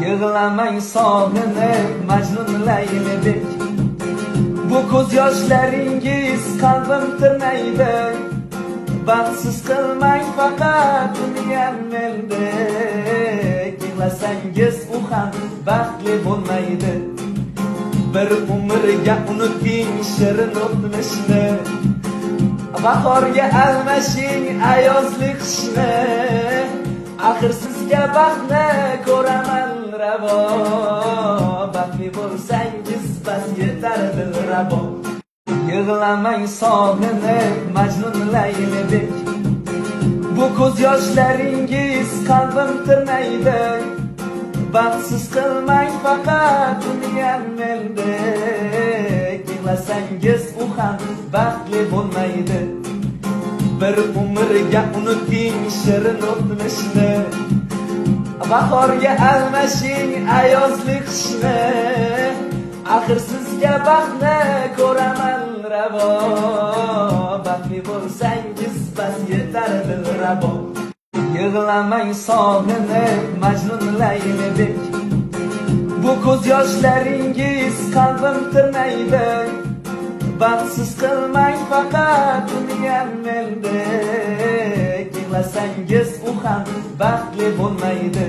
Yig'lamang sog'inib Majnun Laylibek. Bu ko'z yoshlaringiz qalbim tirnaydi. Baxtsiz qilmang faqat duniyam meldek. Yig'lasangiz u ham baxtli bo'lmaydi. Bir umrga unuting shirin o'tmishni. Bahorga almashing ayozli qishni. Axir sizga baxtni ko'raman ravo. Baxtli bo'lsangiz bas yetar dilrabo. Yig'lamang sog'inib Majnun Laylibek. Bu ko'z yoshlaringiz qalbim tirnaydi. Baxtsiz qilmang faqat duniyam meldek. Yig'lasangiz u ham baxtli bo'lmaydi. Bir umrga unuting shirin o'tmishni. Bahorga almashing ayozli qishni. Axir sizga baxtni ko'raman ravo. Baxtli bo'lsangiz bas yetar dilrabo. Yig'lamang sog'inib Majnun Laylibek. Bu ko'z yoshlaringiz qalbim tirnaydi. Baxtsiz qilmang faqat duniyam meldek. Yig'lasangiz u ham baxtli bo'lmaydi.